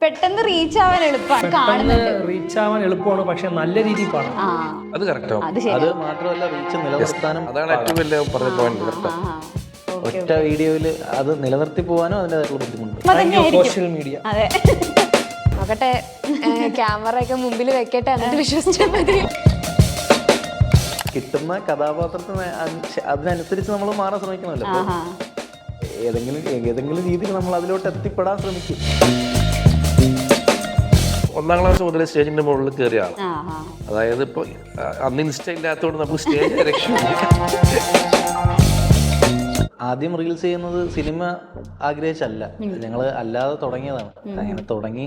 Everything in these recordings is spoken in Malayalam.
പെട്ടെന്ന് റീച്ച് ആവാൻ എളുപ്പമാണ് കാണുന്നത്. റീച്ച് ആവാൻ എളുപ്പമാണ്, പക്ഷെ നല്ല രീതിയിൽ പാടാം. അത് കറക്റ്റാവും. അത് മാത്രമല്ല റീച്ച് നിലനിർത്താനും അതാണ് ഏറ്റവും വലിയ പറഞ്ഞ പോയിന്റ്. കറക്റ്റാ. ഒറ്റ വീഡിയോയില് അത് നിലനിർത്തി പോകാനും അതിൻ്റെതായിട്ടുള്ള ബുദ്ധിമുട്ട്. സോഷ്യൽ മീഡിയ അതെ. നോക്കട്ടെ, ക്യാമറ ഒക്കെ മുമ്പിൽ വെക്കട്ടെ, എന്നിട്ട് വിശ്വസിച്ചാൽ മതി. കിട്ടുന്ന കഥാപാത്രത്തിന് അതിനനുസരിച്ച് നമ്മൾ മാറാൻ ശ്രമിക്കണമല്ലോ. ഏതെങ്കിലും രീതിയിൽ നമ്മൾ അതിലോട്ട് എത്തിപ്പെടാൻ ശ്രമിക്കും. 1ാം ക്ലാസ് മുതൽ സ്റ്റേജിന്റെ മുകളിൽ കയറിയ ആള്. അതായത് ഇപ്പൊ അന്ന് ഇൻസ്റ്റ ഇല്ലാത്തതുകൊണ്ട് നമുക്ക് സ്റ്റേജ് രക്ഷയില്ല. ആദ്യം റീൽസ് ചെയ്യുന്നത് സിനിമ ആഗ്രഹിച്ചല്ല, ഞങ്ങൾ അല്ലാതെ തുടങ്ങിയതാണ്. അങ്ങനെ തുടങ്ങി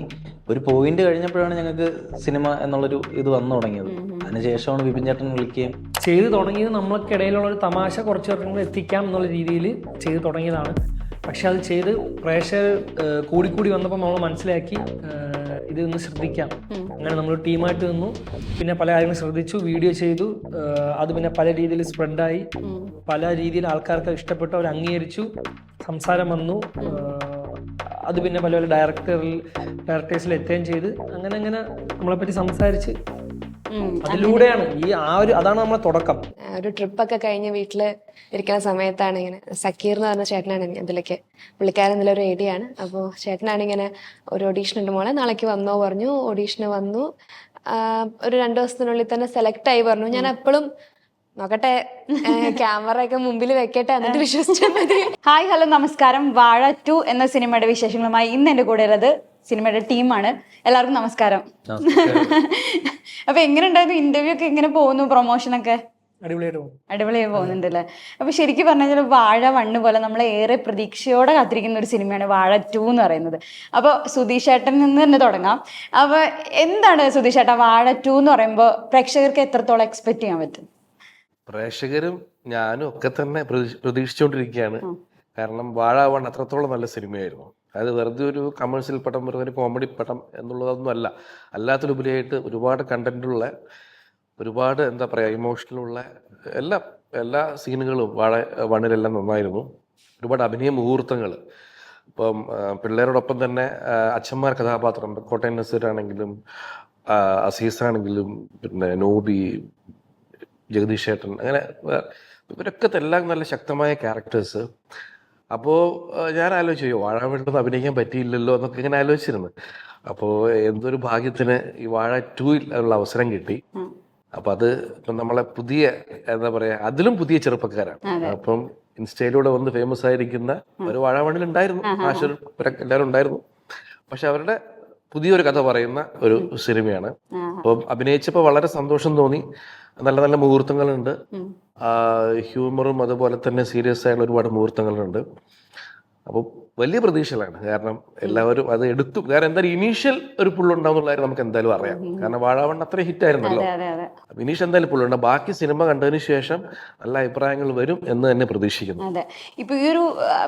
ഒരു പോയിന്റ് കഴിഞ്ഞപ്പോഴാണ് ഞങ്ങൾക്ക് സിനിമ എന്നുള്ളൊരു ഇത് വന്നു തുടങ്ങിയത്. അതിനുശേഷമാണ് വിപിൻ ചേട്ടൻ വിളിക്കുകയും ചെയ്തു തുടങ്ങിയത്. നമ്മൾക്കിടയിലുള്ള ഒരു തമാശ കുറച്ച് പേർക്കും എത്തിക്കാം എന്നുള്ള രീതിയിൽ ചെയ്തു തുടങ്ങിയതാണ്. പക്ഷെ അത് ചെയ്ത് പ്രേക്ഷകർ കൂടിക്കൂടി വന്നപ്പോൾ നമ്മൾ മനസ്സിലാക്കി ഇതൊന്ന് ശ്രദ്ധിക്കാം. അങ്ങനെ നമ്മൾ ടീമായിട്ട് നിന്നു. പിന്നെ പല കാര്യങ്ങളും ശ്രദ്ധിച്ചു, വീഡിയോ ചെയ്തു. അത് പിന്നെ പല രീതിയിൽ സ്പ്രെഡായി, പല രീതിയിൽ ആൾക്കാർക്ക് ഇഷ്ടപ്പെട്ടു, അവർ അംഗീകരിച്ചു, സംസാരം വന്നു. അത് പിന്നെ പല പല ഡയറക്ടേഴ്സിൽ എത്തുകയും ചെയ്ത് അങ്ങനെ നമ്മളെപ്പറ്റി സംസാരിച്ച് അതിലൂടെയാണ് അതാണ് നമ്മളെ തുടക്കം. ഒരു ട്രിപ്പൊക്കെ കഴിഞ്ഞ് വീട്ടില് ഇരിക്കുന്ന സമയത്താണ് ഇങ്ങനെ സക്കീർ എന്ന് പറഞ്ഞ ചേട്ടനാണ് അതിലേക്ക്. പുള്ളിക്കാരൻ ഒരു ഐഡിയാണ്. അപ്പോൾ ചേട്ടനാണ് ഇങ്ങനെ ഒരു ഓഡീഷൻ ഉണ്ട് മോളെ, നാളേക്ക് വന്നോ പറഞ്ഞു. ഓഡീഷന് വന്നു. ഒരു 2 ദിവസത്തിനുള്ളിൽ തന്നെ സെലക്ട് ആയി പറഞ്ഞു. ഞാൻ എപ്പോഴും നോക്കട്ടെ, ക്യാമറ ഒക്കെ മുമ്പിൽ വെക്കട്ടെ, എന്നിട്ട് വിശ്വസിച്ചാൽ മതി. ഹായ്, ഹലോ, നമസ്കാരം. വാഴ 2 എന്ന സിനിമയുടെ വിശേഷങ്ങളുമായി ഇന്ന് എൻ്റെ കൂടെ ഉള്ളത് സിനിമയുടെ ടീമാണ്. എല്ലാവർക്കും നമസ്കാരം. അപ്പൊ എങ്ങനെ ഉണ്ടായിരുന്നു ഇന്റർവ്യൂ ഒക്കെ? എങ്ങനെ പോകുന്നു? പ്രൊമോഷനൊക്കെ അടിപൊളിയായി പോകുന്നുണ്ടല്ലേ? അപ്പൊ ശരിക്കും പറഞ്ഞാൽ വാഴ 1 പോലെ നമ്മൾ ഏറെ പ്രതീക്ഷയോടെ കാത്തിരിക്കുന്ന ഒരു സിനിമയാണ് വാഴ 2 എന്ന് പറയുന്നത്. അപ്പൊ സുധീഷ് ചേട്ടൻ നിന്ന് തന്നെ തുടങ്ങാം. അപ്പൊ എന്താണ് സുധീഷ് ചേട്ടാ, വാഴ 2 എന്ന് പറയുമ്പോൾ പ്രേക്ഷകർക്ക് എത്രത്തോളം എക്സ്പെക്ട് ചെയ്യാൻ പറ്റും? പ്രേക്ഷകരും ഞാനും ഒക്കെ തന്നെ പ്രതീക്ഷിച്ചുകൊണ്ടിരിക്കുകയാണ്. കാരണം വാഴ 1 അത്രത്തോളം നല്ല സിനിമയായിരുന്നു. അത് വെറുതെ ഒരു കമേഴ്സ്യൽ പടം, വെറുതെ ഒരു കോമഡി പടം എന്നുള്ളതൊന്നും അല്ല. അല്ലാത്തതിലുപരിയായിട്ട് ഒരുപാട് കണ്ടന്റുള്ള, ഒരുപാട് എന്താ പറയുക, ഇമോഷണലുള്ള എല്ലാ സീനുകളും വാഴ 1-ലെല്ലാം നന്നായിരുന്നു. ഒരുപാട് അഭിനയ മുഹൂർത്തങ്ങൾ. ഇപ്പം പിള്ളേരോടൊപ്പം തന്നെ അച്ഛന്മാർ കഥാപാത്രം, കോട്ടയം നസീറാണെങ്കിലും അസീസാണെങ്കിലും പിന്നെ നോബി, ജഗദീഷ് ചേട്ടൻ, അങ്ങനെ ഇവരൊക്കെ എല്ലാം നല്ല ശക്തമായ ക്യാരക്ടേഴ്സ്. അപ്പോൾ ഞാൻ ആലോചിച്ചു, വാഴ വീട്ടിൽ അഭിനയിക്കാൻ പറ്റിയില്ലല്ലോ എന്നൊക്കെ ഇങ്ങനെ ആലോചിച്ചിരുന്നു. അപ്പോൾ എന്തൊരു ഭാഗ്യത്തിന് ഈ വാഴ 2-ൽ അതിനുള്ള അവസരം കിട്ടി. അപ്പൊ അത് ഇപ്പം നമ്മളെ പുതിയ എന്താ പറയാ, അതിലും പുതിയ ചെറുപ്പക്കാരാണ്. അപ്പം ഇൻസ്റ്റയിലൂടെ വന്ന് ഫേമസ് ആയിരിക്കുന്ന ഒരു വാഴ 1-ൽ ഉണ്ടായിരുന്നു, ആശുർ എല്ലാവരും ഉണ്ടായിരുന്നു. പക്ഷെ അവരുടെ പുതിയൊരു കഥ പറയുന്ന ഒരു സിനിമയാണ്. അപ്പം അഭിനയിച്ചപ്പോൾ വളരെ സന്തോഷം തോന്നി. നല്ല നല്ല മുഹൂർത്തങ്ങളുണ്ട്, ഹ്യൂമറും അതുപോലെ തന്നെ സീരിയസ് ആയിട്ടുള്ള ഒരുപാട് മുഹൂർത്തങ്ങളുണ്ട്. അപ്പോൾ വലിയ പ്രതീക്ഷകളാണ്. കാരണം എല്ലാവരും അത് എടുത്തു. കാരണം എന്തായാലും ഇനീഷ്യൽ ഒരു പുള്ളുണ്ടാവുന്നുള്ള കാര്യം നമുക്ക് എന്തായാലും അറിയാം. കാരണം വാഴ 1 അത്ര ഹിറ്റ് ആയിരുന്നല്ലോ. ഇനീഷ്യൽ എന്തായാലും പുള്ളുണ്ട്. ബാക്കി സിനിമ കണ്ടതിന് ശേഷം നല്ല അഭിപ്രായങ്ങൾ വരും എന്ന് തന്നെ പ്രതീക്ഷിക്കുന്നു. അതെ, ഇപ്പൊ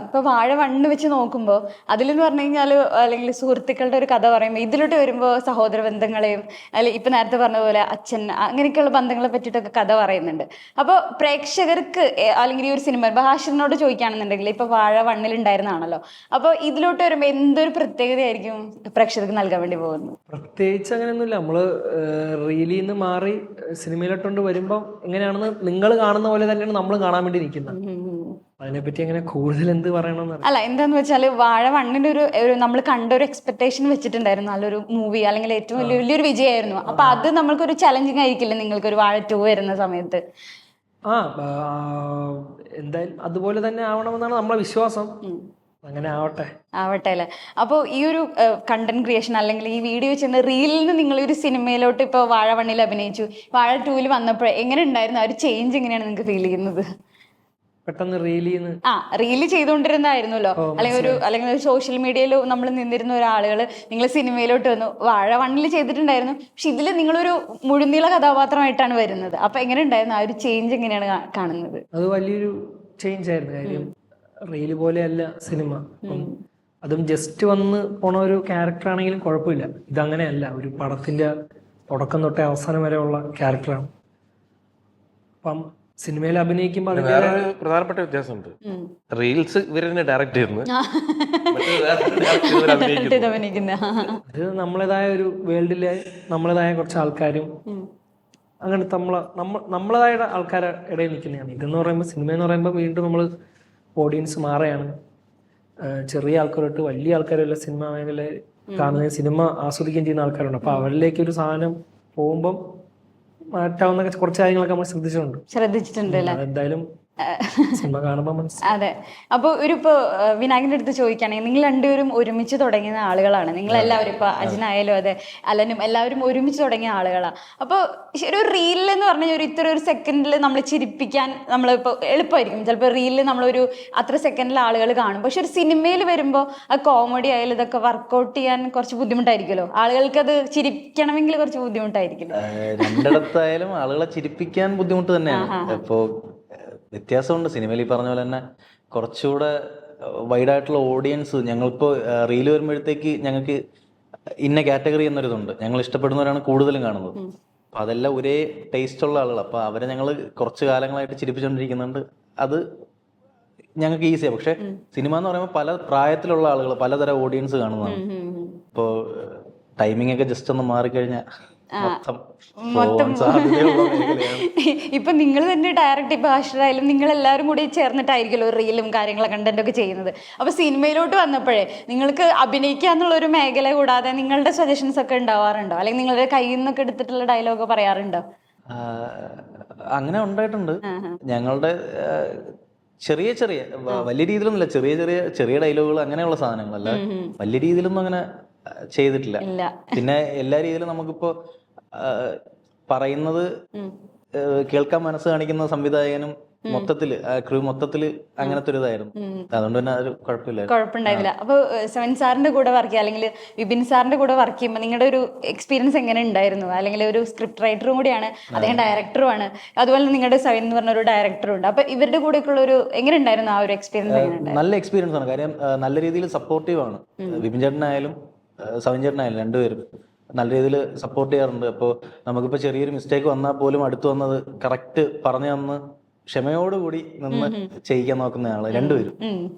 ഇപ്പൊ വാഴ 1 വെച്ച് നോക്കുമ്പോൾ അതിലെന്ന് പറഞ്ഞു കഴിഞ്ഞാല്, അല്ലെങ്കിൽ സുഹൃത്തുക്കളുടെ ഒരു കഥ പറയുമ്പോൾ, ഇതിലോട്ട് വരുമ്പോൾ സഹോദര ബന്ധങ്ങളെയും, അല്ലെങ്കിൽ ഇപ്പൊ നേരത്തെ പറഞ്ഞ പോലെ അച്ഛൻ, അങ്ങനെയൊക്കെയുള്ള ബന്ധങ്ങളെ പറ്റിയിട്ടൊക്കെ കഥ പറയുന്നുണ്ട്. അപ്പോൾ പ്രേക്ഷകർക്ക് അല്ലെങ്കിൽ ഈ ഒരു സിനിമ ഹാഷിറിനോട് ചോദിക്കുകയാണെന്നുണ്ടെങ്കിൽ, ഇപ്പൊ വാഴ 1-ൽ ഉണ്ടായിരുന്നാണല്ലോ, അപ്പോൾ ഇതിലോട്ട് വരുമ്പോൾ എന്തൊരു പ്രത്യേകതയായിരിക്കും പ്രേക്ഷകർക്ക് നൽകാൻ വേണ്ടി പോകുന്നത്? പ്രത്യേകിച്ച് അങ്ങനെയൊന്നുമില്ല. നമ്മള് റീലിൽ നിന്ന് മാറി സിനിമയിലോട്ടുണ്ട് വരുമ്പോൾ എങ്ങനെയാണെന്ന് നിങ്ങൾ കാണുന്ന പോലെ തന്നെയാണ് നമ്മൾ കാണാൻ വേണ്ടി നിൽക്കുന്നത്. അതിനെപ്പറ്റി അങ്ങനെ കൂടുതൽ എന്ത് പറയണമെന്ന് അല്ല, എന്താന്ന് വെച്ചാൽ വാഴ 1-ന്റെ ഒരു നമ്മൾ കണ്ട ഒരു എക്സ്പെക്ടേഷൻ വെച്ചിട്ടുണ്ടായിരുന്നു, നല്ലൊരു മൂവി അല്ലെങ്കിൽ ഏറ്റവും വലിയൊരു വിജയമായിരുന്നു. അപ്പൊ അത് നമ്മൾക്കൊരു ചലഞ്ചിങ് ആയിരിക്കില്ല നിങ്ങൾക്ക് ഒരു വാഴ 2 വരുന്ന സമയത്ത്? എന്തായാലും അതുപോലെ തന്നെ ആവണമെന്നാണ് നമ്മളെ വിശ്വാസം. അങ്ങനെ ആവട്ടെ അല്ലേ? അപ്പോൾ ഈ ഒരു കണ്ടന്റ് ക്രിയേഷൻ അല്ലെങ്കിൽ ഈ വീഡിയോ ചെയ്യുന്ന റീലിൽ നിന്ന് നിങ്ങൾ ഒരു സിനിമയിലോട്ട് ഇപ്പോൾ വാഴ 1-ൽ അഭിനയിച്ചു, വാഴ 2-ൽ വന്നപ്പോൾ എങ്ങനെ ഉണ്ടായിരുന്നു? ആ ഒരു ചേഞ്ച് എങ്ങനെയാണ് നിങ്ങൾക്ക് ഫീൽ ചെയ്യുന്നത്? പെട്ടെന്ന് റീല് ചെയ്തുകൊണ്ടിരുന്നായിരുന്നല്ലോ, അല്ലെങ്കിൽ ഒരു സോഷ്യൽ മീഡിയയിൽ നമ്മൾ നിന്നിരുന്ന ഒരാളുകൾ നിങ്ങൾ സിനിമയിലോട്ട് വന്നു. വാഴ 1-ൽ ചെയ്തിട്ടുണ്ടായിരുന്നു, പക്ഷെ ഇതിൽ നിങ്ങളൊരു മുഴുനീള കഥാപാത്രമായിട്ടാണ് വരുന്നത്. അപ്പൊ എങ്ങനെ ഉണ്ടായിരുന്നു? ആ ഒരു ചേഞ്ച് എങ്ങനെയാണ് കാണുന്നത്? അത് വലിയൊരു ചേഞ്ച് ആയിരുന്നു. കാര്യം റീല് പോലെയല്ല സിനിമ. അതും ജസ്റ്റ് വന്ന് പോണ ഒരു ക്യാരക്ടർ ആണെങ്കിലും കുഴപ്പമില്ല. ഇതങ്ങനെയല്ല, ഒരു പടത്തിന്റെ തുടക്കം തൊട്ടേ അവസാനം വരെ ഉള്ള ക്യാരക്ടറാണ്. അപ്പം സിനിമയിൽ അഭിനയിക്കുമ്പോൾ അതിന്റെ വേറൊരു പ്രധാനപ്പെട്ട വ്യത്യാസമുണ്ട്. റീൽസ് ഇവർ തന്നെ ഡയറക്റ്റ് ചെയ്യുന്നു, മറ്റേത് വേറെ direct ചെയ്തവര് അഭിനയിക്കുന്നു. ഇത് അഭിനയിക്കുന്ന അത് നമ്മളേതായ ഒരു വേൾഡിലെ നമ്മളേതായ കുറച്ച് ആൾക്കാരും അങ്ങനത്തെ നമ്മളേതായ ആൾക്കാരുടെ ഇടയിൽ നിൽക്കുന്നതാണ്. ഇതെന്ന് പറയുമ്പോൾ സിനിമ എന്ന് പറയുമ്പോൾ വീണ്ടും നമ്മൾ ഓഡിയൻസ് മാറുകയാണ്. ചെറിയ ആൾക്കാരോട്ട് വലിയ ആൾക്കാരെല്ലാം സിനിമ മേഖല കാണുന്ന സിനിമ ആസ്വദിക്കുകയും ചെയ്യുന്ന ആൾക്കാരുണ്ട്. അപ്പൊ അവരിലേക്ക് ഒരു സാധനം പോകുമ്പം മാറ്റാവുന്ന കുറച്ച് കാര്യങ്ങളൊക്കെ നമ്മൾ ശ്രദ്ധിച്ചിട്ടുണ്ട് അല്ലേ? അതെന്തായാലും സിനിമ കാണുമ്പോൾ മനസ്സിലാവും. അതെ. അപ്പോൾ ഇപ്പൊ വിനായകന്റെ അടുത്ത് ചോദിക്കുകയാണെങ്കിൽ നിങ്ങൾ രണ്ടുപേരും ഒരുമിച്ച് തുടങ്ങിയ ആളുകളാണ്. നിങ്ങൾ എല്ലാവരും ഇപ്പൊ അജിനായാലും അതെ അലനും എല്ലാവരും ഒരുമിച്ച് തുടങ്ങിയ ആളുകളാണ്. അപ്പോൾ ഒരു റീലിൽ എന്ന് പറഞ്ഞാൽ ഇത്ര ഒരു സെക്കൻഡിൽ നമ്മൾ ചിരിപ്പിക്കാൻ നമ്മളിപ്പോ എളുപ്പമായിരിക്കും. ചിലപ്പോൾ റീലിൽ നമ്മളൊരു അത്ര സെക്കൻഡിൽ ആളുകൾ കാണും. പക്ഷെ ഒരു സിനിമയിൽ വരുമ്പോൾ ആ കോമഡി ആയാലും ഇതൊക്കെ വർക്കൗട്ട് ചെയ്യാൻ കുറച്ച് ബുദ്ധിമുട്ടായിരിക്കുമല്ലോ. ആളുകൾക്ക് അത് ചിരിക്കണമെങ്കിൽ കുറച്ച് ബുദ്ധിമുട്ടായിരിക്കില്ല. രണ്ടിടത്തായാലും ആളുകളെ ചിരിപ്പിക്കാൻ ബുദ്ധിമുട്ട് തന്നെയാണ്. ഇപ്പോ വ്യത്യാസമുണ്ട്. സിനിമയിൽ ഈ പറഞ്ഞ പോലെ തന്നെ കുറച്ചുകൂടെ വൈഡായിട്ടുള്ള ഓഡിയൻസ്. ഞങ്ങളിപ്പോൾ റീല് വരുമ്പോഴത്തേക്ക് ഞങ്ങൾക്ക് ഇന്ന കാറ്റഗറി എന്നൊരിതുണ്ട്. ഞങ്ങൾ ഇഷ്ടപ്പെടുന്നവരാണ് കൂടുതലും കാണുന്നത്. അപ്പം അതെല്ലാം ഒരേ ടേസ്റ്റ് ഉള്ള ആളുകൾ. അപ്പോൾ അവരെ ഞങ്ങൾ കുറച്ച് കാലങ്ങളായിട്ട് ചിരിപ്പിച്ചുകൊണ്ടിരിക്കുന്നുണ്ട്. അത് ഞങ്ങൾക്ക് ഈസിയാണ്. പക്ഷെ സിനിമ എന്ന് പറയുമ്പോൾ പല പ്രായത്തിലുള്ള ആളുകൾ, പലതരം ഓഡിയൻസ് കാണുന്നതാണ്. ഇപ്പോൾ ടൈമിംഗ് ഒക്കെ ജസ്റ്റ് ഒന്ന് മാറിക്കഴിഞ്ഞാൽ മൊത്തം ഇപ്പൊ നിങ്ങൾ തന്നെ ഡയറക്റ്റ് ഇപ്പൊ അശ്വരായാലും നിങ്ങൾ എല്ലാവരും കൂടി ചേർന്നിട്ടായിരിക്കുമല്ലോ റീലും കാര്യങ്ങളും കണ്ടന്റൊക്കെ ചെയ്യുന്നത്. അപ്പൊ സിനിമയിലോട്ട് വന്നപ്പോഴേ നിങ്ങൾക്ക് അഭിനയിക്കുക എന്നുള്ള ഒരു മേഖല കൂടാതെ നിങ്ങളുടെ സജഷൻസ് ഒക്കെ ഉണ്ടാവാറുണ്ടോ? അല്ലെങ്കിൽ നിങ്ങളുടെ കയ്യിൽ നിന്നൊക്കെ എടുത്തിട്ടുള്ള ഡയലോഗ് പറയാറുണ്ടോ? അങ്ങനെ ഉണ്ടായിട്ടുണ്ട്. ഞങ്ങളുടെ ചെറിയ ചെറിയ വലിയ രീതിയിലൊന്നുമില്ല, ചെറിയ ചെറിയ ചെറിയ ഡയലോഗുകൾ അങ്ങനെയുള്ള സാധനങ്ങളല്ല. വലിയ രീതിയിലൊന്നും അങ്ങനെ ചെയ്തിട്ടില്ല. പിന്നെ എല്ലാ രീതിയിലും നമുക്കിപ്പോ പറയുന്നത് കേൾക്കാൻ മനസ്സ് കാണിക്കുന്ന സംവിധായകനും മൊത്തത്തില് ക്രൂ മൊത്തത്തില് അങ്ങനത്തെ ഒരു ഇതായിരുന്നു. അതുകൊണ്ട് തന്നെ അതൊരു കുഴപ്പമുണ്ടായില്ല. അപ്പൊ സെവൻ സാറിന്റെ കൂടെ വർക്ക് ചെയ്യുക അല്ലെങ്കിൽ വിപിൻ സാറിന്റെ കൂടെ വർക്ക് ചെയ്യുമ്പോൾ നിങ്ങളുടെ ഒരു എക്സ്പീരിയൻസ് എങ്ങനെ ഉണ്ടായിരുന്നു? അല്ലെങ്കിൽ ഒരു സ്ക്രിപ്റ്റ് റൈറ്ററും കൂടിയാണ്, അദ്ദേഹം ഡയറക്ടറുമാണ്, അതുപോലെ നിങ്ങളുടെ സെവൻ എന്ന് പറഞ്ഞ ഒരു ഡയറക്ടറും ഉണ്ട്. അപ്പൊ ഇവരുടെ കൂടെ ഉള്ള ഒരു എങ്ങനെ ഉണ്ടായിരുന്നു ആ ഒരു എക്സ്പീരിയൻസ്? നല്ല എക്സ്പീരിയൻസ് ആണ്. കാര്യം നല്ല രീതിയിൽ സപ്പോർട്ടീവ് ആണ്. വിപിൻ ചേട്ടനായാലും സെവൻ ചേട്ടനായാലും രണ്ടുപേരും നല്ല രീതിയിൽ സപ്പോർട്ട് ചെയ്യാറുണ്ട്. അപ്പോൾ നമുക്കിപ്പോൾ ചെറിയൊരു മിസ്റ്റേക്ക് വന്നാൽ പോലും അടുത്ത് വന്നത് കറക്റ്റ് പറഞ്ഞു തന്ന് ക്ഷമയോടുകൂടി നിന്ന് ചെയ്യിക്കാൻ നോക്കുന്ന ആള് രണ്ടുപേരും.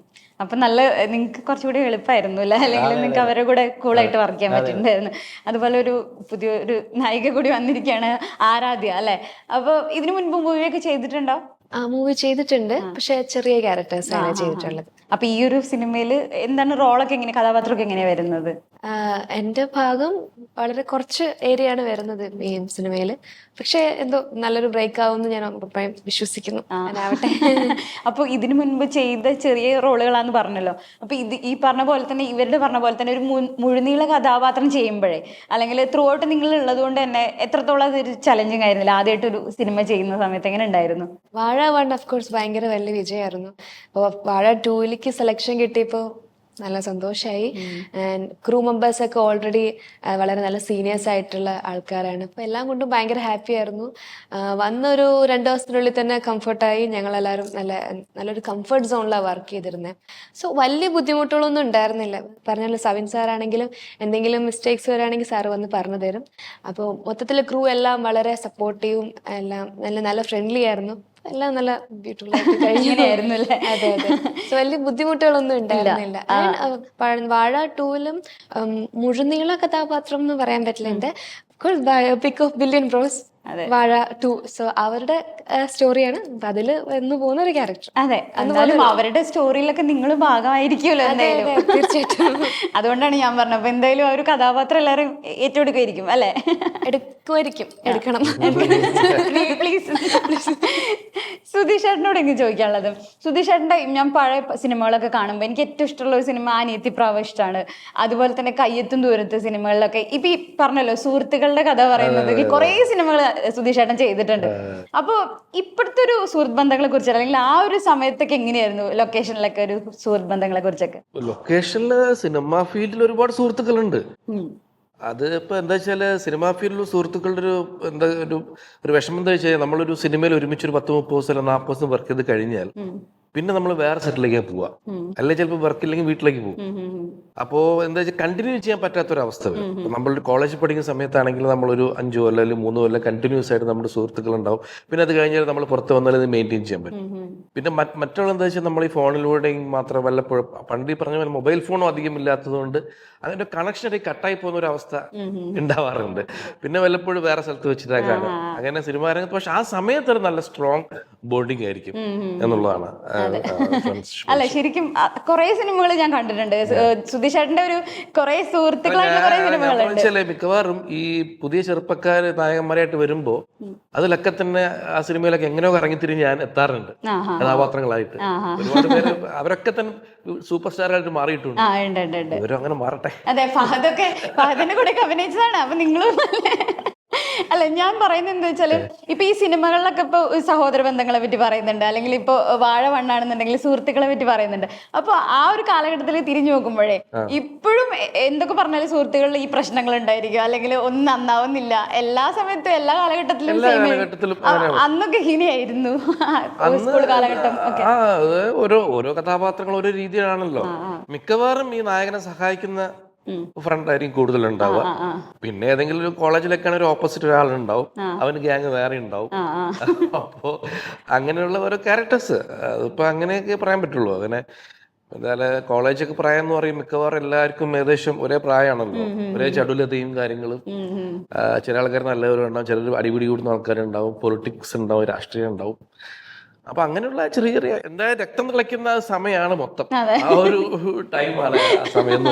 അപ്പൊ നല്ല നിങ്ങൾക്ക് കുറച്ചുകൂടി എളുപ്പമായിരുന്നു അല്ലെ? അല്ലെങ്കിൽ നിങ്ങൾക്ക് അവരുടെ കൂടെ കൂളായിട്ട് വർക്ക് ചെയ്യാൻ പറ്റുന്നുണ്ടായിരുന്നു. അതുപോലെ ഒരു പുതിയൊരു നായിക കൂടി വന്നിരിക്കുകയാണ്, ആരാധ്യ അല്ലെ? അപ്പൊ ഇതിനു മുൻപ് മൂവിയൊക്കെ ചെയ്തിട്ടുണ്ടോ? മൂവി ചെയ്തിട്ടുണ്ട്, പക്ഷെ ചെറിയ ക്യാരക്ടേഴ്സ് ആണ് ചെയ്തിട്ടുള്ളത്. അപ്പൊ ഈ ഒരു സിനിമയിൽ എന്താണ് റോളൊക്കെ എങ്ങനെ, കഥാപാത്രമൊക്കെ എങ്ങനെയാ വരുന്നത്? എൻ്റെ ഭാഗം വളരെ കുറച്ച് ഏരിയ ആണ് വരുന്നത് ഈ സിനിമയിൽ. പക്ഷെ എന്തോ നല്ലൊരു ബ്രേക്ക് ആവുമെന്ന് ഞാൻ ഉറപ്പായും വിശ്വസിക്കുന്നു. ആവട്ടെ. അപ്പൊ ഇതിനു മുൻപ് ചെയ്ത ചെറിയ റോളുകളാന്ന് പറഞ്ഞല്ലോ. അപ്പൊ ഇത് ഈ പറഞ്ഞ പോലെ തന്നെ ഇവരുടെ പറഞ്ഞ പോലെ തന്നെ ഒരു മുഴുനീള കഥാപാത്രം ചെയ്യുമ്പോഴേ അല്ലെങ്കിൽ ത്രൂ ഔട്ട് നിങ്ങൾ ഉള്ളത് കൊണ്ട് തന്നെ എത്രത്തോളം അതൊരു ചലഞ്ചിങ് ആയിരുന്നില്ല ആദ്യമായിട്ടൊരു സിനിമ ചെയ്യുന്ന സമയത്ത്? എങ്ങനെ ഉണ്ടായിരുന്നു? വാഴ 1 ഓഫ് കോഴ്സ് ഭയങ്കര വലിയ വിജയമായിരുന്നു. അപ്പോൾ വാഴ 2ലേക്ക് സെലക്ഷൻ കിട്ടിയപ്പോൾ നല്ല സന്തോഷമായി. ആൻഡ് ക്രൂ മെമ്പേഴ്സ് ഒക്കെ ഓൾറെഡി വളരെ നല്ല സീനിയേഴ്സ് ആയിട്ടുള്ള ആൾക്കാരാണ്. അപ്പോൾ എല്ലാം കൊണ്ടും ഭയങ്കര ഹാപ്പി ആയിരുന്നു. വന്നൊരു 2 ദിവസത്തിനുള്ളിൽ തന്നെ കംഫർട്ടായി. ഞങ്ങളെല്ലാവരും നല്ലൊരു കംഫർട്ട് സോണിലാണ് വർക്ക് ചെയ്തിരുന്നത്. സോ വലിയ ബുദ്ധിമുട്ടുകളൊന്നും ഉണ്ടായിരുന്നില്ല. പറഞ്ഞാൽ സവിൻ സാറാണെങ്കിലും എന്തെങ്കിലും മിസ്റ്റേക്സ് വരികയാണെങ്കിൽ സാറ് വന്ന് പറഞ്ഞു തരും. അപ്പോൾ മൊത്തത്തിൽ ക്രൂ എല്ലാം വളരെ സപ്പോർട്ടീവും എല്ലാം നല്ല ഫ്രണ്ട്ലി ആയിരുന്നു. എല്ലാം നല്ല ബ്യൂട്ടിഫുൾ ആയിട്ട് കഴിഞ്ഞായിരുന്നു. അതെ അതെ. സോ വലിയ ബുദ്ധിമുട്ടുകളൊന്നും ഉണ്ടായിരുന്നില്ല. വാഴ 2ലും മുഴുനീള കഥാപാത്രം എന്ന് പറയാൻ പറ്റില്ല. എന്റെ ബയോപിക് ഓഫ് ബില്യൺ ബ്രോസ് വാഴ 2. സോ അവരുടെ സ്റ്റോറിയാണ് അതിൽ വന്നു പോകുന്ന ഒരു ക്യാരക്ടർ. അതെ, എന്നാലും അവരുടെ സ്റ്റോറിയിലൊക്കെ നിങ്ങൾ ഭാഗമായിരിക്കുമല്ലോ എന്തായാലും. തീർച്ചയായിട്ടും. അതുകൊണ്ടാണ് ഞാൻ പറഞ്ഞത്. അപ്പൊ എന്തായാലും ആ ഒരു കഥാപാത്രം എല്ലാവരും ഏറ്റെടുക്കുമായിരിക്കും അല്ലെ? എടുക്കണം. പ്ലീസ്. സുധീഷ് ചേട്ടനോട് എങ്ങനെ ചോദിക്കാനുള്ളത്? സുധീഷ് ചേട്ടൻ്റെ ഞാൻ പഴയ സിനിമകളൊക്കെ കാണുമ്പോൾ എനിക്ക് ഏറ്റവും ഇഷ്ടമുള്ള ഒരു സിനിമ അനിയത്തിപ്രാവ് ഇഷ്ടമാണ്. അതുപോലെ തന്നെ കയ്യെത്തും ദൂരത്ത് സിനിമകളിലൊക്കെ ഇപ്പൊ ഈ പറഞ്ഞല്ലോ സുഹൃത്തുക്കളുടെ കഥ പറയുന്നത് കുറെ സിനിമകൾ സുധീഷ് ചേട്ടൻ ചെയ്തിട്ടുണ്ട്. അപ്പൊ ഇപ്പോഴത്തെ ഒരു സുഹൃത്ത് ബന്ധങ്ങളെ കുറിച്ച് അല്ലെങ്കിൽ ആ ഒരു സമയത്തൊക്കെ എങ്ങനെയായിരുന്നു ലൊക്കേഷനിലൊക്കെ ഒരു സുഹൃത്ത് ബന്ധങ്ങളെ കുറിച്ചൊക്കെ? ലൊക്കേഷനില് സിനിമ ഫീൽഡിൽ ഒരുപാട് സുഹൃത്തുക്കളുണ്ട്. അത് ഇപ്പൊ എന്താ വെച്ചാല് സിനിമാ ഫീൽഡിൽ സുഹൃത്തുക്കളുടെ ഒരു വിഷമം എന്താ വെച്ചാൽ നമ്മളൊരു സിനിമയിൽ ഒരുമിച്ച് ഒരു 10-30 ദിവസം 40 ദിവസം വർക്ക് ചെയ്ത് കഴിഞ്ഞാൽ പിന്നെ നമ്മൾ വേറെ സെറ്റിലേക്ക് പോവുക, അല്ലെങ്കിൽ ചിലപ്പോൾ വർക്കില്ലെങ്കിൽ വീട്ടിലേക്ക് പോകും. അപ്പോൾ എന്താ വെച്ചാൽ കണ്ടിന്യൂ ചെയ്യാൻ പറ്റാത്തൊരവസ്ഥ വരും. നമ്മളൊരു കോളേജിൽ പഠിക്കുന്ന സമയത്താണെങ്കിൽ നമ്മളൊരു 5 കൊല്ലം അല്ലെങ്കിൽ 3 കൊല്ലം കണ്ടിന്യൂസ് ആയിട്ട് നമ്മുടെ സുഹൃത്തുക്കൾ ഉണ്ടാവും. പിന്നെ അത് കഴിഞ്ഞാൽ നമ്മൾ പുറത്ത് വന്നാൽ ഇത് മെയിൻറ്റെയിൻ ചെയ്യാൻ പറ്റും. പിന്നെ മറ്റുള്ള എന്താ വെച്ചാൽ നമ്മൾ ഈ ഫോണിലൂടെയും മാത്രം വല്ലപ്പോഴും, പണ്ട് ഈ പറഞ്ഞ പോലെ മൊബൈൽ ഫോണും അധികം ഇല്ലാത്തതുകൊണ്ട് അതിന്റെ കണക്ഷൻ കട്ടായി പോകുന്ന ഒരു അവസ്ഥ ഉണ്ടാവാറുണ്ട്. പിന്നെ വല്ലപ്പോഴും വേറെ സ്ഥലത്ത് വെച്ചിട്ടാണ് കാണുക. അങ്ങനെ സിനിമാ രംഗത്ത് പക്ഷെ ആ സമയത്ത് ഒരു നല്ല സ്ട്രോങ് ബോണ്ടിങ് ആയിരിക്കും എന്നുള്ളതാണ്. അല്ല ശരിക്കും കുറെ സിനിമകൾ ഞാൻ കണ്ടിട്ടുണ്ട്. സുധീഷേട്ടന്റെ ഒരു കുറെ സുഹൃത്തുക്കളായിട്ടുള്ള കുറെ സിനിമകളുണ്ട്. മിക്കവാറും ഈ പുതിയ ചെറുപ്പക്കാര് നായകന്മാരായിട്ട് വരുമ്പോ അതിലൊക്കെ തന്നെ ആ സിനിമയിലൊക്കെ എങ്ങനെയോ ഇറങ്ങിത്തിരിഞ്ഞ് ഞാൻ എത്താറുണ്ട് കഥാപാത്രങ്ങളായിട്ട്. ഒരുപാട് പേര് അവരൊക്കെ തന്നെ സൂപ്പർ സ്റ്റാറായിട്ട് മാറിയിട്ടുണ്ട്. ഇവരും അങ്ങനെ മാറട്ടെ. അതെ, ഫഹദിന്റെ കൂടെ അഭിനയിച്ചതാണ്. അപ്പൊ നിങ്ങളും അല്ല, ഞാൻ പറയുന്നത് എന്താ വെച്ചാല് ഇപ്പൊ ഈ സിനിമകളിലൊക്കെ ഇപ്പൊ സഹോദര ബന്ധങ്ങളെ പറ്റി പറയുന്നുണ്ട്, അല്ലെങ്കിൽ ഇപ്പൊ വാഴ വണ്ണാണെന്നുണ്ടെങ്കിൽ സുഹൃത്തുക്കളെ പറ്റി പറയുന്നുണ്ട്. അപ്പൊ ആ ഒരു കാലഘട്ടത്തിൽ തിരിഞ്ഞു നോക്കുമ്പോഴേ ഇപ്പോഴും എന്തൊക്കെ പറഞ്ഞാലും സുഹൃത്തുക്കളിൽ ഈ പ്രശ്നങ്ങൾ ഉണ്ടായിരിക്കും, അല്ലെങ്കിൽ ഒന്നും നന്നാവുന്നില്ല. എല്ലാ സമയത്തും എല്ലാ കാലഘട്ടത്തിലും അന്നൊക്കെ ഇങ്ങനെയായിരുന്നു സ്കൂൾ കാലഘട്ടം ഒക്കെ. ഓരോ കഥാപാത്രങ്ങൾ ഓരോ രീതിയിലാണല്ലോ. മിക്കവാറും ഈ നായകനെ സഹായിക്കുന്ന ഫ്രണ്ട് ആയിരിക്കും കൂടുതലുണ്ടാവുക. പിന്നെ ഏതെങ്കിലും ഒരു കോളേജിലൊക്കെയാണ് ഒരു ഓപ്പോസിറ്റ് ഒരാളുണ്ടാവും, അവന് ഗ്യാങ് വേറെ ഉണ്ടാവും. അപ്പോ അങ്ങനെയുള്ള ഓരോ ക്യാരക്ടേഴ്സ് അതിപ്പോ അങ്ങനെയൊക്കെ പറയാൻ പറ്റുള്ളൂ. അങ്ങനെ എന്തായാലും കോളേജൊക്കെ പ്രായം എന്ന് പറയും മിക്കവാറും എല്ലാവർക്കും ഏകദേശം ഒരേ പ്രായമാണല്ലോ, ഒരേ ചടുലതയും കാര്യങ്ങളും. ചില ആൾക്കാർ നല്ലവരുണ്ടാവും, ചിലർ അടിപിടി കൂടുന്ന ആൾക്കാരുണ്ടാവും, പൊളിറ്റിക്സ് ഉണ്ടാവും, രാഷ്ട്രീയം ഉണ്ടാവും. അപ്പൊ അങ്ങനെയുള്ള ചെറിയ ചെറിയ എന്തായാലും രക്തം തിളയ്ക്കുന്ന സമയമാണ് മൊത്തം. ആ ഒരു ടൈമാണ് ആ സമയം.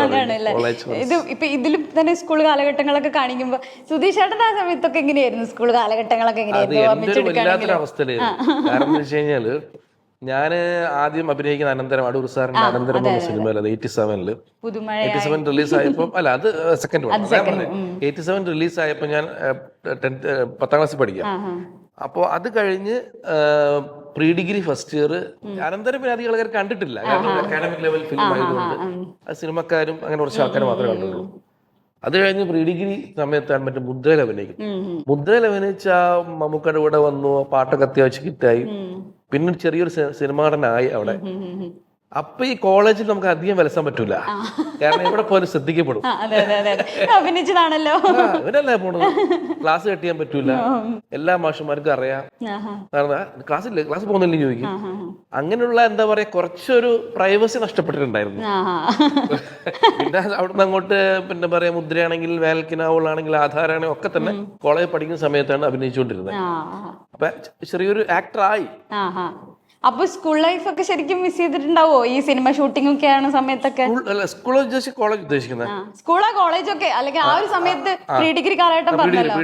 ഇത് ഇപ്പൊ ഇതിലും തന്നെ സ്കൂൾ കാലഘട്ടങ്ങളൊക്കെ കാണിക്കുമ്പോ സുധീഷേട്ടന്റെ ആ സമയത്തൊക്കെ എങ്ങനെയായിരുന്നു സ്കൂൾ കാലഘട്ടങ്ങളൊക്കെ വല്ലാത്തൊരു അവസ്ഥയിലായിരുന്നു. കാരണം എന്ന് വെച്ച് കഴിഞ്ഞാല് ഞാന് ആദ്യം അഭിനയിക്കുന്ന അനന്തരം അടൂർ സാറിന്റെ അനന്തരം എന്ന സിനിമയിലത് 87 റിലീസായപ്പോ, അല്ല അത് സെക്കൻഡ് 87 റിലീസായപ്പോ ഞാൻ 10ാം ക്ലാസ്സിൽ പഠിക്കാം. അപ്പോൾ അത് കഴിഞ്ഞ് പ്രീ ഡിഗ്രി ഫസ്റ്റ് ഇയർ അനന്തരം പിന്നെ അധികം ആൾക്കാർ കണ്ടിട്ടില്ല, കാരണം അക്കാഡമിക് ലെവൽ ഫിലിം ആയതുകൊണ്ട് അത് സിനിമക്കാരും അങ്ങനെ കുറച്ച് ആൾക്കാർ മാത്രമേ കണ്ടിട്ടുള്ളൂ. അത് കഴിഞ്ഞ് പ്രീ ഡിഗ്രി സമയത്താണ് മറ്റേ മുദ്രയിൽ അഭിനയിക്കുന്നത്. മുദ്രയിൽ അഭിനയിച്ച മമ്മൂക്കയുടെ കൂടെ വന്നു, പാട്ടൊക്കെ അത്യാവശ്യം ഹിറ്റായി. പിന്നെ ചെറിയൊരു സിനിമ നടനായി അവിടെ. അപ്പൊ ഈ കോളേജിൽ നമുക്ക് അധികം വലസാൻ പറ്റൂല, കാരണം ഇവിടെ പോലും ശ്രദ്ധിക്കപ്പെടും. അഭിനയിച്ചതാണല്ലോ, ഇവരല്ലേ പോണത്. ക്ലാസ് കട്ട് ചെയ്യാൻ പറ്റൂല, എല്ലാ മാഷന്മാർക്കും അറിയാം. ക്ലാസ് പോകുന്നില്ലേ ചോദിക്കും. അങ്ങനെയുള്ള എന്താ പറയാ കുറച്ചൊരു പ്രൈവസി നഷ്ടപ്പെട്ടിട്ടുണ്ടായിരുന്നു. പിന്നെ അവിടുന്ന് അങ്ങോട്ട് പിന്നെ പറയാ മുദ്രയാണെങ്കിൽ വേൽക്കിനാവുകളാണെങ്കിൽ ആധാരാണെങ്കിൽ ഒക്കെ തന്നെ കോളേജ് പഠിക്കുന്ന സമയത്താണ് അഭിനയിച്ചുകൊണ്ടിരുന്നത്. അപ്പൊ ചെറിയൊരു ആക്ടറായി. അപ്പൊ സ്കൂൾ ലൈഫ് ഒക്കെ ശരിക്കും മിസ് ചെയ്തിട്ടുണ്ടാവോ ഈ സിനിമ ഷൂട്ടിംഗ് ഒക്കെ ആണ് സമയത്തൊക്കെ? സ്കൂൾ കോളേജ് ഉദ്ദേശിക്കുന്നത് സ്കൂളോ കോളേജൊക്കെ അല്ലെങ്കിൽ ആ ഒരു സമയത്ത് പ്രീ ഡിഗ്രി കാലഘട്ടം പറഞ്ഞല്ലോ.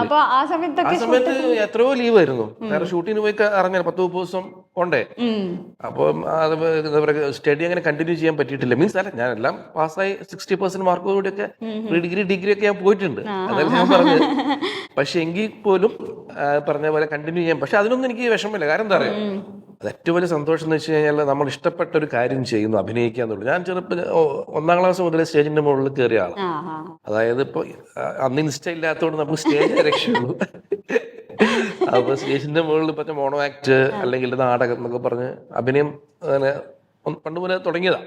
അപ്പൊ ആ സമയത്തൊക്കെ എത്രയോ ലീവ് ആയിരുന്നു, കാരണം ഷൂട്ടിങ്ങിന് പോയി അറിഞ്ഞാൽ 10-30 ദിവസം കൊണ്ടേ. അപ്പം എന്താ പറയുക സ്റ്റഡി അങ്ങനെ കണ്ടിന്യൂ ചെയ്യാൻ പറ്റിയിട്ടില്ല. മീൻസ് അല്ല, ഞാൻ എല്ലാം പാസ്സായി 60% മാർക്കോടുകൂടിയൊക്കെ ഡിഗ്രി ഒക്കെ ഞാൻ പോയിട്ടുണ്ട്, അതല്ല ഞാൻ പറഞ്ഞത്. പക്ഷെ എങ്കിൽ പോലും പറഞ്ഞ പോലെ കണ്ടിന്യൂ ചെയ്യാൻ, പക്ഷെ അതിനൊന്നും എനിക്ക് വിഷമമില്ല. കാരണം എന്താ പറയാ, അത് ഏറ്റവും വലിയ സന്തോഷം എന്ന് വെച്ച് കഴിഞ്ഞാൽ നമ്മൾ ഇഷ്ടപ്പെട്ട ഒരു കാര്യം ചെയ്യുന്നു, അഭിനയിക്കാന്നുള്ളൂ. ഞാൻ ചെറുപ്പം 1ാം ക്ലാസ് മുതൽ സ്റ്റേജിന്റെ മുകളിൽ കയറിയ ആളാണ്. അതായത് ഇപ്പൊ അന്ന് ഇൻസ്റ്റ ഇല്ലാത്തതുകൊണ്ട് നമുക്ക് സ്റ്റേജ് രക്ഷയുള്ളൂ. അപ്പൊ സ്റ്റേജിന്റെ മുകളിൽ പറ്റ മോണോ ആക്ട് അല്ലെങ്കിൽ നാടകം എന്നൊക്കെ പറഞ്ഞ് അഭിനയം അങ്ങനെ പണ്ട് പോലെ തുടങ്ങിയതാ.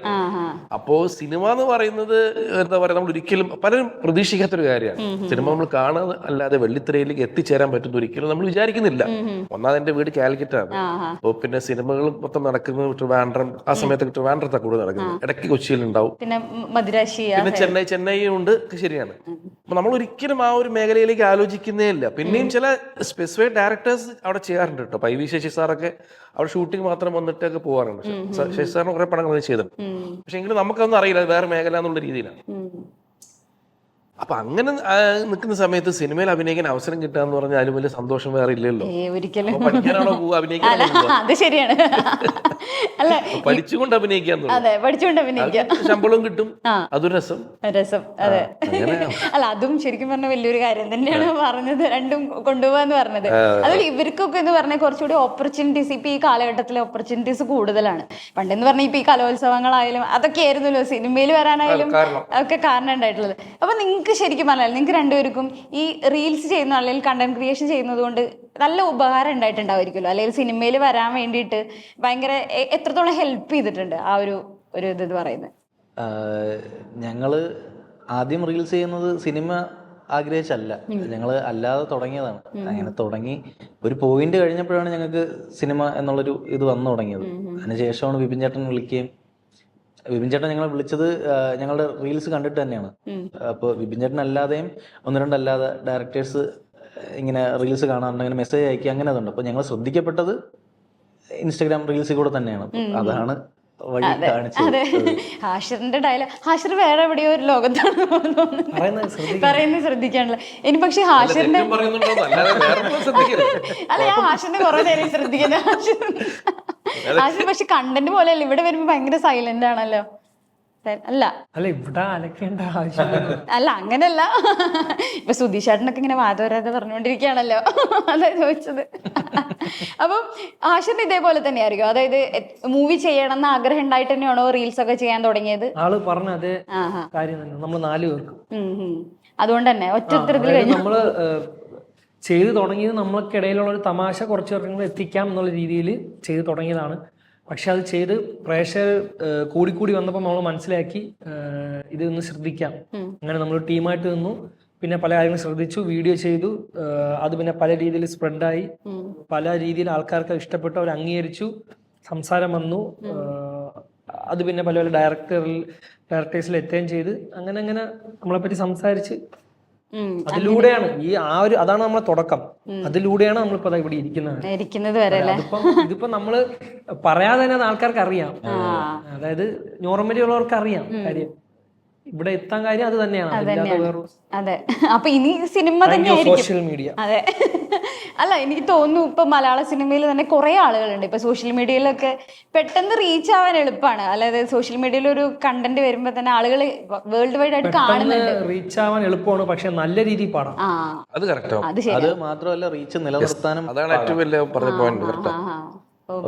അപ്പോ സിനിമ എന്ന് പറയുന്നത് എന്താ പറയാ, നമ്മൾ ഒരിക്കലും പലരും പ്രതീക്ഷിക്കാത്തൊരു കാര്യമാണ്. സിനിമ നമ്മൾ കാണുക അല്ലാതെ വെള്ളിത്തിരയിലേക്ക് എത്തിച്ചേരാൻ പറ്റുന്ന ഒരിക്കലും നമ്മൾ വിചാരിക്കുന്നില്ല. ഒന്നാമത് എന്റെ വീട് കാലിക്കറ്റാണ്. അപ്പൊ പിന്നെ സിനിമകൾ മൊത്തം നടക്കുന്നത് ട്രിവാൻഡ്രം, ആ സമയത്ത് ട്രിവാൻഡ്രത്താണ് കൂടുതൽ നടക്കുന്നത്. ഇടയ്ക്ക് കൊച്ചിയിൽ ഉണ്ടാവും, പിന്നെ ചെന്നൈയും ഉണ്ട്. ശരിയാണ്. അപ്പൊ നമ്മൾ ഒരിക്കലും ആ ഒരു മേഖലയിലേക്ക് ആലോചിക്കുന്നേ ഇല്ല. പിന്നെയും ചില സ്പെസിഫൈഡ് ഡയറക്ടേഴ്സ് അവിടെ ചെയ്യാറുണ്ട് കേട്ടോ. പൈ വി ശശി സാറൊക്കെ അവിടെ ഷൂട്ടിംഗ് മാത്രം വന്നിട്ടൊക്കെ പോകാറുണ്ട്. ശശി സാറിന് കുറെ പടങ്ങൾ ചെയ്തിട്ടുണ്ട്. പക്ഷെ എങ്കിലും നമുക്കൊന്നും അറിയില്ല വേറെ മേഖല എന്നുള്ള രീതിയിലാണ്. അപ്പൊ അങ്ങനെ നിൽക്കുന്ന സമയത്ത് സിനിമയിൽ അഭിനയിക്കാൻ അവസരം കിട്ടുക എന്ന് പറഞ്ഞാൽ അതിലും വലിയ സന്തോഷം വേറെ ഇല്ലല്ലോ. പഠിക്കാനാണോ പോവുക, അഭിനയിക്കാൻ? അത് ശരിയാണ്. അല്ല, പഠിച്ചുകൊണ്ട് അഭിനയിക്കാൻ ശമ്പളവും കിട്ടും, അതൊരു രസം. അതെ. അല്ല, അതും ശരിക്കും പറഞ്ഞ വലിയൊരു കാര്യം തന്നെയാണ് പറഞ്ഞത്, രണ്ടും കൊണ്ടുപോകാന്ന് പറഞ്ഞത്. അതുപോലെ ഇവർക്കൊക്കെ എന്ന് പറഞ്ഞാൽ കുറച്ചുകൂടി ഓപ്പർച്യൂണിറ്റീസ് ഇപ്പൊ ഈ കാലഘട്ടത്തിലെ ഓപ്പർച്യൂണിറ്റീസ് കൂടുതലാണ്. പണ്ടെന്ന് പറഞ്ഞാൽ ഇപ്പൊ ഈ കലോത്സവങ്ങളായാലും അതൊക്കെ ആയിരുന്നല്ലോ സിനിമയിൽ വരാനായാലും ഒക്കെ കാരണം ഉണ്ടായിട്ടുള്ളത്. അപ്പൊ നിങ്ങൾക്ക് നിങ്ങൾക്ക് ശരിക്കും പറഞ്ഞാൽ നിങ്ങൾക്ക് രണ്ടുപേർക്കും ഈ റീൽസ് ചെയ്യുന്ന അല്ലെങ്കിൽ കണ്ടന്റ് ക്രിയേഷൻ ചെയ്യുന്നത് കൊണ്ട് നല്ല ഉപകാരം ഉണ്ടായിട്ടുണ്ടാവുമായിരിക്കുമല്ലോ, അല്ലെങ്കിൽ സിനിമയിൽ വരാൻ വേണ്ടിയിട്ട് ഭയങ്കര എത്രത്തോളം ഹെൽപ്പ് ചെയ്തിട്ടുണ്ട് ആ ഒരു ഇത് പറയുന്നത്? ഞങ്ങള് ആദ്യം റീൽസ് ചെയ്യുന്നത് സിനിമ ആഗ്രഹിച്ചല്ല, ഞങ്ങൾ അല്ലാതെ തുടങ്ങിയതാണ്. അങ്ങനെ തുടങ്ങി ഒരു പോയിന്റ് കഴിഞ്ഞപ്പോഴാണ് ഞങ്ങൾക്ക് സിനിമ എന്നുള്ളൊരു ഇത് വന്നു തുടങ്ങിയത്. അതിനുശേഷമാണ് വിപിൻ ചേട്ടൻ വിളിക്കുകയും, വിപിൻ ചേട്ടൻ ഞങ്ങളെ വിളിച്ചത് ഞങ്ങളുടെ റീൽസ് കണ്ടിട്ട് തന്നെയാണ്. അപ്പോൾ വിപിൻ ചേട്ടൻ അല്ലാതെയും ഒന്ന് രണ്ടല്ലാതെ ഡയറക്ടേഴ്സ് ഇങ്ങനെ റീൽസ് കാണാറുണ്ട്, അങ്ങനെ മെസ്സേജ് അയക്കുക, അങ്ങനെ അതുണ്ട്. അപ്പോൾ ഞങ്ങൾ ശ്രദ്ധിക്കപ്പെട്ടത് ഇൻസ്റ്റഗ്രാം റീൽസിൽ കൂടെ തന്നെയാണ്. അതാണ് വഴി കാണിച്ചത്. അതെ, ഹാഷിറിന്റെ ഡയലോഗ്, ഹാഷിർ വേറെ എവിടെയോ ഒരു ലോകത്താണ് പറയുന്നത് ശ്രദ്ധിക്കാനുള്ള. ഇനി പക്ഷെ ഹാഷിറിന്റെ അല്ല, ഞാൻ ഹാഷിറിന്റെ കുറെ നേരം ശ്രദ്ധിക്കുന്നത്. ഹാഷിർ പക്ഷെ കണ്ടന്റ് പോലെയല്ല, ഇവിടെ വരുമ്പോ ഭയങ്കര സൈലന്റ് ആണല്ലോ. അല്ല ഇവിടെ അലക്കേണ്ട ആവശ്യം അല്ല, അങ്ങനല്ല. ഇപ്പൊ സുധീഷേട്ടനൊക്കെ ഇങ്ങനെ വാദവരാതെ പറഞ്ഞുകൊണ്ടിരിക്കുകയാണല്ലോ, അതാ ചോദിച്ചത്. അപ്പം ആഷിറിന് ഇതേപോലെ തന്നെ ആയിരിക്കും, അതായത് മൂവി ചെയ്യണം എന്ന് ആഗ്രഹം ഉണ്ടായിട്ട് തന്നെയാണോ റീൽസ് ഒക്കെ ചെയ്യാൻ തുടങ്ങിയത്? ആള് പറഞ്ഞ അതേ കാര്യം തന്നെ. നമ്മൾ 4 പേർക്ക് അതുകൊണ്ട് തന്നെ ഒറ്റ ഉത്തരത്തിൽ കഴിഞ്ഞു. നമ്മള് ചെയ്തു തുടങ്ങിയത് നമ്മൾക്കിടയിലുള്ള ഒരു തമാശ കുറച്ച് പേർക്ക് എത്തിക്കാം എന്നുള്ള രീതിയിൽ ചെയ്തു തുടങ്ങിയതാണ്. പക്ഷെ അത് ചെയ്ത് പ്രേക്ഷകർ കൂടിക്കൂടി വന്നപ്പോൾ നമ്മൾ മനസ്സിലാക്കി ഇതൊന്ന് ശ്രദ്ധിക്കാം. അങ്ങനെ നമ്മൾ ടീമായിട്ട് നിന്നു, പിന്നെ പല കാര്യങ്ങളും ശ്രദ്ധിച്ചു, വീഡിയോ ചെയ്തു. അത് പിന്നെ പല രീതിയിൽ സ്പ്രെഡായി, പല രീതിയിൽ ആൾക്കാർക്ക് ഇഷ്ടപ്പെട്ടു, അവർ അംഗീകരിച്ചു, സംസാരം വന്നു. അത് പിന്നെ പല പല ഡയറക്ടേഴ്സിൽ എത്തുകയും ചെയ്ത് അങ്ങനെ അങ്ങനെ നമ്മളെപ്പറ്റി സംസാരിച്ച് അതിലൂടെയാണ് അതാണ് നമ്മളെ തുടക്കം. അതിലൂടെയാണ് നമ്മളിപ്പോ ഇവിടെ ഇരിക്കുന്നത് വരെ. ഇതിപ്പോ നമ്മള് പറയാതെ തന്നെ അത് ആൾക്കാർക്ക് അറിയാം, അതായത് നോർമലി ഉള്ളവർക്ക് അറിയാം കാര്യം. ഇവിടെ എത്താൻ കാര്യം അത് തന്നെയാണ്. അതെ, അപ്പൊ ഇനി സിനിമ തന്നെയായിരിക്കും സോഷ്യൽ മീഡിയ. അതെ, അല്ല എനിക്ക് തോന്നുന്നു ഇപ്പൊ മലയാള സിനിമയിൽ തന്നെ കുറെ ആളുകളുണ്ട്. ഇപ്പൊ സോഷ്യൽ മീഡിയയിലൊക്കെ പെട്ടെന്ന് റീച്ച് ആവാൻ എളുപ്പമാണ്. അതായത് സോഷ്യൽ മീഡിയയിൽ ഒരു കണ്ടന്റ് വരുമ്പോ തന്നെ ആളുകൾ വേൾഡ് വൈഡ് ആയിട്ട് കാണുന്നുണ്ട്. റീച്ച് ആവാൻ എളുപ്പമാണ്, പക്ഷെ നല്ല രീതിയിൽ പാടാം. അത് കറക്റ്റ്. അത് മാത്രമല്ല റീച്ച് നിലനിർത്താനും അതാണ് ഏറ്റവും വലിയ പറഞ്ഞ പോയിന്റ്.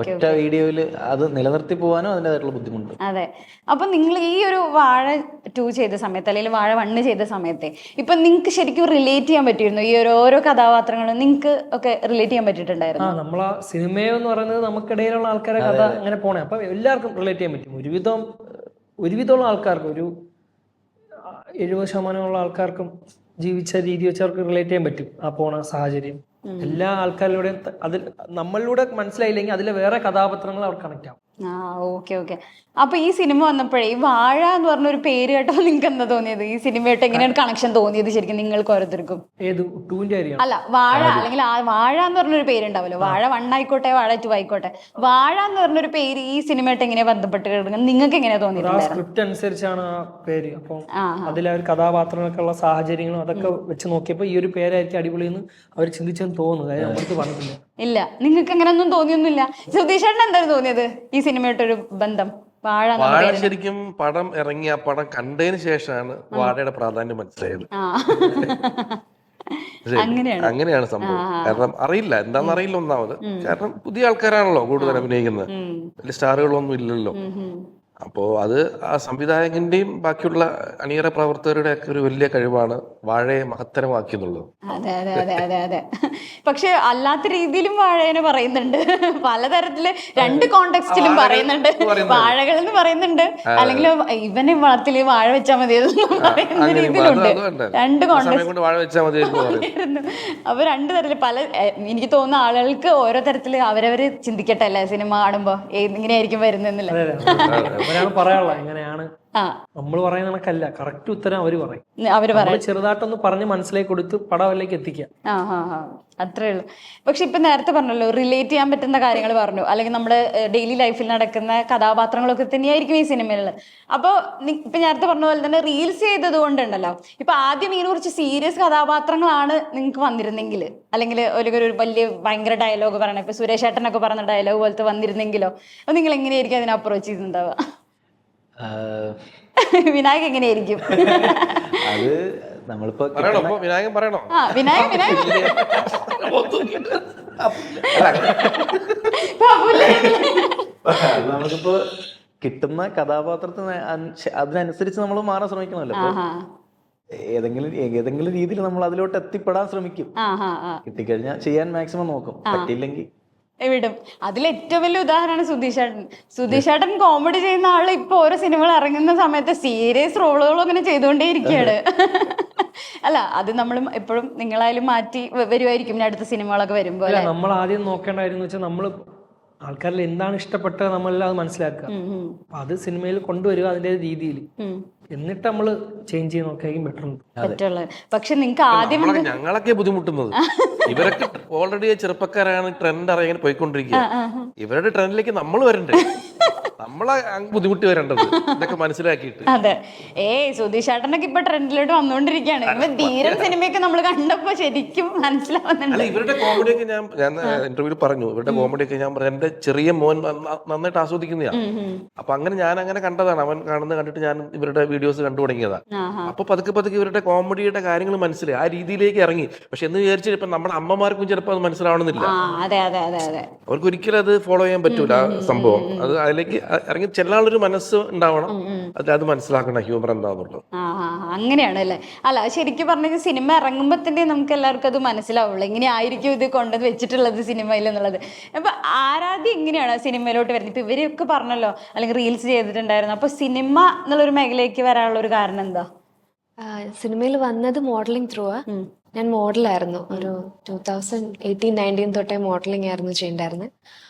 ഒറ്റ വീഡിയോയില് അത് നിലനിർത്തി പോകാനും അതിൻ്റെതായിട്ടുള്ള ബുദ്ധിമുട്ട്. അതെ, അപ്പൊ നിങ്ങൾ ഈ ഒരു വാഴ 2 ചെയ്ത സമയത്ത് അല്ലെങ്കിൽ വാഴ 1 ചെയ്ത സമയത്തെ ഇപ്പൊ നിങ്ങൾക്ക് ശരിക്കും റിലേറ്റ് ചെയ്യാൻ പറ്റിയിരുന്നു? ഈ ഓരോ കഥാപാത്രങ്ങളും നിങ്ങൾക്ക് ഒക്കെ റിലേറ്റ് ചെയ്യാൻ പറ്റിയിട്ടുണ്ടായിരുന്നു? നമ്മളാ സിനിമയെന്ന് പറയുന്നത് നമുക്കിടയിലുള്ള ആൾക്കാരെ കഥ അങ്ങനെ പോണേ, അപ്പൊ എല്ലാവർക്കും റിലേറ്റ് ചെയ്യാൻ പറ്റും. ഒരുവിധമുള്ള ആൾക്കാർക്ക്, ഒരു 70% ആൾക്കാർക്കും ജീവിച്ച രീതി വെച്ചവർക്ക് റിലേറ്റ് ചെയ്യാൻ പറ്റും ആ പോണ സാഹചര്യം. എല്ലാ ആൾക്കാരിലൂടെയും അതിൽ നമ്മളിലൂടെ മനസ്സിലായില്ലെങ്കിൽ അതിലെ വേറെ കഥാപാത്രങ്ങൾ അവർ കണക്ട് ആവും. ഓക്കെ. അപ്പൊ ഈ സിനിമ വന്നപ്പോഴേ ഈ വാഴ എന്ന് പറഞ്ഞ ഒരു പേര് കേട്ടോ നിങ്ങൾക്ക് എന്താ തോന്നിയത്? ഈ സിനിമയായിട്ട് എങ്ങനെയാണ് കണക്ഷൻ തോന്നിയത് ശരിക്കും നിങ്ങൾക്ക് ഓരോരുത്തർക്കും? ഏത് 2ന്റെ കാര്യമാണ്? അല്ല, വാഴ അല്ലെങ്കിൽ വാഴ എന്ന് പറഞ്ഞൊരു പേരുണ്ടാവല്ലോ. വാഴ 1 ആയിക്കോട്ടെ, വാഴ 2 ആയിക്കോട്ടെ, വാഴ എന്ന് പറഞ്ഞൊരു പേര് ഈ സിനിമയായിട്ട് എങ്ങനെ ബന്ധപ്പെട്ട് കിടക്കുന്നത് നിങ്ങൾക്ക് എങ്ങനെയാ തോന്നിയത്? സ്ക്രിപ്റ്റ് അനുസരിച്ചാണ് ആ പേര്. അപ്പം അതിലെ ഒരു കഥാപാത്രങ്ങൾക്കുള്ള സാഹചര്യങ്ങളും അതൊക്കെ വെച്ച് നോക്കിയപ്പോ ഈ ഒരു പേരായിരിക്കും അടിപൊളിയെന്ന് അവർ ചിന്തിച്ചെന്ന് തോന്നുന്നു. കാര്യം നമ്മൾക്ക് പറഞ്ഞിട്ടില്ല. ഇല്ല, നിങ്ങൾക്ക് അങ്ങനെ ഒന്നും തോന്നിയൊന്നുമില്ല. സുധീഷേട്ടൻ എന്താണ് തോന്നിയത് ഈ സിനിമയായിട്ടൊരു ബന്ധം? വാഴ ശരിക്കും പടം ഇറങ്ങി ആ പടം കണ്ടതിന് ശേഷമാണ് വാഴയുടെ പ്രാധാന്യം മനസ്സിലായത്. അങ്ങനെയാണ് സംഭവം. കാരണം അറിയില്ല, എന്താണെന്ന് അറിയില്ല ഒന്നാമത്. കാരണം പുതിയ ആൾക്കാരാണല്ലോ കൂടുതൽ അഭിനയിക്കുന്നത്, വലിയ സ്റ്റാറുകളൊന്നും ഇല്ലല്ലോ. അപ്പോൾ അത് ആ സംവിധായകന്റെയും ബാക്കിയുള്ള അണിയറ പ്രവർത്തകരുടെ ഒക്കെ ഒരു വലിയ കഴിവാണ് വാഴയെ മഹത്തരമാക്കി എന്നുള്ളത്. അതെ അതെ അതെ അതെ അതെ. പക്ഷെ അല്ലാത്ത രീതിയിലും വാഴേനെ പറയുന്നുണ്ട്, പലതരത്തില് 2 കോണ്ടെക്സ്റ്റിലും പറയുന്നുണ്ട്. വാഴകൾ എന്ന് പറയുന്നുണ്ട്, അല്ലെങ്കിൽ ഇവനെ വളർത്തില് വാഴ വെച്ചാൽ മതി പറയുന്ന രീതിയിലുണ്ട്. 2 കോണ്ടെക്സ്റ്റ് വാഴ വെച്ചാൽ മതി. അപ്പൊ 2 തരത്തില് പല, എനിക്ക് തോന്നുന്ന ആളുകൾക്ക് ഓരോ തരത്തില് അവരവര് ചിന്തിക്കട്ടെ അല്ലേ സിനിമ കാണുമ്പോ എങ്ങനെയായിരിക്കും വരുന്നില്ല. പറയാനുള്ള എങ്ങനെയാണ് നമ്മൾ പറയുന്ന കണക്കല്ല, കറക്റ്റ് ഉത്തരം അവര് പറയും. ചെറുതായിട്ടൊന്ന് പറഞ്ഞ് മനസ്സിലേക്ക് കൊടുത്ത് പടവല്ലേക്ക് എത്തിക്കാം. അത്രേ ഉള്ളൂ. പക്ഷെ ഇപ്പൊ നേരത്തെ പറഞ്ഞല്ലോ റിലേറ്റ് ചെയ്യാൻ പറ്റുന്ന കാര്യങ്ങൾ പറഞ്ഞു, അല്ലെങ്കിൽ നമ്മുടെ ഡെയിലി ലൈഫിൽ നടക്കുന്ന കഥാപാത്രങ്ങളൊക്കെ തന്നെയായിരിക്കും ഈ സിനിമയിലുള്ളത്. അപ്പോൾ ഇപ്പൊ നേരത്തെ പറഞ്ഞ പോലെ തന്നെ റീൽസ് ചെയ്തത് കൊണ്ടുണ്ടല്ലോ, ഇപ്പൊ ആദ്യം ഇതിനെ കുറിച്ച് സീരിയസ് കഥാപാത്രങ്ങളാണ് നിങ്ങൾക്ക് വന്നിരുന്നെങ്കിൽ, അല്ലെങ്കിൽ ഒരു വലിയ ഭയങ്കര ഡയലോഗ് പറയണം, ഇപ്പൊ സുരേഷ് ഏട്ടനൊക്കെ പറഞ്ഞ ഡയലോഗ് പോലത്തെ വന്നിരുന്നെങ്കിലോ, അപ്പൊ നിങ്ങൾ എങ്ങനെയായിരിക്കും അതിനെ അപ്രോച്ച് ചെയ്തിട്ടുണ്ടാവുക? വിനായക് എങ്ങനെയായിരിക്കും? അത് നമ്മളിപ്പോ വിനായകൻ പറയണോ? നമുക്കിപ്പോ കിട്ടുന്ന കഥാപാത്രത്തിന് അതിനനുസരിച്ച് നമ്മൾ മാറാൻ ശ്രമിക്കണമല്ലോ. ഏതെങ്കിലും രീതിയിൽ നമ്മൾ അതിലോട്ട് എത്തിപ്പെടാൻ ശ്രമിക്കും. ആ ആ ആ കിട്ടിക്കഴിഞ്ഞാൽ ചെയ്യാൻ മാക്സിമം നോക്കും, പറ്റിയില്ലെങ്കിൽ വിടും. അതിൽ ഏറ്റവും വലിയ ഉദാഹരണമാണ് സുധീഷേട്ടൻ. സുധീഷേട്ടൻ കോമഡി ചെയ്യുന്ന ആള് ഇപ്പൊ ഓരോ സിനിമകൾ ഇറങ്ങുന്ന സമയത്ത് സീരിയസ് റോളുകളും അങ്ങനെ ചെയ്തുകൊണ്ടേയിരിക്കുകയാണ്. അല്ല, അത് നമ്മൾ എപ്പോഴും നിങ്ങളായാലും മാറ്റി വരുമായിരിക്കും ഇനി അടുത്ത സിനിമകളൊക്കെ വരുമ്പോ. അല്ല, നമ്മൾ ആദ്യം നോക്കേണ്ടായിരുന്നു വെച്ചാൽ നമ്മൾ ആൾക്കാരിൽ എന്താണ് ഇഷ്ടപ്പെട്ടത് നമ്മളെല്ലാം അത് മനസ്സിലാക്കുക. അപ്പൊ അത് സിനിമയിൽ കൊണ്ടുവരിക അതിന്റെ രീതിയിൽ, എന്നിട്ട് നമ്മൾ ചേഞ്ച് ചെയ്ത് നോക്കിയാൽ ബെറ്റർ ഉണ്ട്. പറ്റുള്ളത്. പക്ഷെ നിങ്ങൾക്ക് ആദ്യം ഞങ്ങളൊക്കെ ബുദ്ധിമുട്ടുന്നത്. ഇവരൊക്കെ ഓൾറെഡി ചെറുപ്പക്കാരാണ്, ട്രെൻഡ് അറിയാൻ പോയിക്കൊണ്ടിരിക്കുക. ഇവരുടെ ട്രെൻഡിലേക്ക് നമ്മൾ വരണ്ടേ? നമ്മളെ ബുദ്ധിമുട്ടി വരേണ്ടത് ഇതൊക്കെ മനസ്സിലാക്കിയിട്ട്. അതെ. സുധീഷേട്ടനൊക്കെ ഇപ്പൊ ട്രെൻഡിലോട്ട് വന്നുകൊണ്ടിരിക്കുകയാണ്. ഇപ്പൊ ധീരൻ സിനിമയൊക്കെ നമ്മൾ കണ്ടപ്പോ ശരിക്കും മനസ്സിലാവുന്നുണ്ട്. അല്ല, ഇവരുടെ കോമഡിയൊക്കെ ഞാൻ ഇന്റർവ്യൂവിൽ പറഞ്ഞു, ഇവരുടെ കോമഡിയൊക്കെ ഞാൻ പറഞ്ഞു, എന്റെ ചെറിയ മോൻ നന്നായിട്ട് ആസ്വദിക്കുന്നതാണ്. അപ്പൊ ഞാൻ അങ്ങനെ കണ്ടതാണ്, അവൻ കണ്ടിട്ട് ഞാൻ ഇവരുടെ വീഡിയോസ് കണ്ടു തുടങ്ങിയതാണ്. അപ്പൊ പതുക്കെ ഇവരുടെ കോമഡിയുടെ കാര്യങ്ങൾ മനസ്സിലായി, ആ രീതിയിലേക്ക് ഇറങ്ങി. പക്ഷെ എന്ന് വിചാരിച്ചാൽ ഇപ്പൊ നമ്മുടെ അമ്മമാർക്കും ചിലപ്പോൾ അത് മനസ്സിലാവണമെന്നില്ല. അവർക്ക് ഒരിക്കലും അത് ഫോളോ ചെയ്യാൻ പറ്റൂല ആ സംഭവം. അത് അതിലേക്ക് ഇറങ്ങി ചെല്ലാനുള്ളൊരു മനസ്സ് ഉണ്ടാവണം, അത് മനസ്സിലാക്കണം ഹ്യൂമർ എന്താന്നുള്ളത്. അങ്ങനെയാണ് അല്ലേ? അല്ല, ശരിക്കും പറഞ്ഞ സിനിമ ഇറങ്ങുമ്പോ തന്നെ നമുക്ക് എല്ലാവർക്കും അത് മനസ്സിലാവുള്ളൂ, എങ്ങനെയായിരിക്കും ഇത് കൊണ്ടുവന്ന് വെച്ചിട്ടുള്ളത് സിനിമയിൽ എന്നുള്ളത്. അപ്പൊ ആരാധ്യം എങ്ങനെയാണ് സിനിമയിലോട്ട് വരുന്നത്? ഇപ്പൊ ഇവരൊക്കെ പറഞ്ഞല്ലോ, അല്ലെങ്കിൽ റീൽസ് ചെയ്തിട്ടുണ്ടായിരുന്നു. അപ്പൊ സിനിമ എന്നുള്ളൊരു മേഖലയ്ക്ക് വരാനുള്ള ഒരു കാരണം എന്താ? സിനിമയിൽ വന്നത് മോഡലിംഗ് ത്രൂ ആ. ഞാൻ മോഡലായിരുന്നു. ഒരു 2018-19 തൊട്ടേ മോഡലിംഗ് ആയിരുന്നു ചെയ്യണ്ടായിരുന്നത്.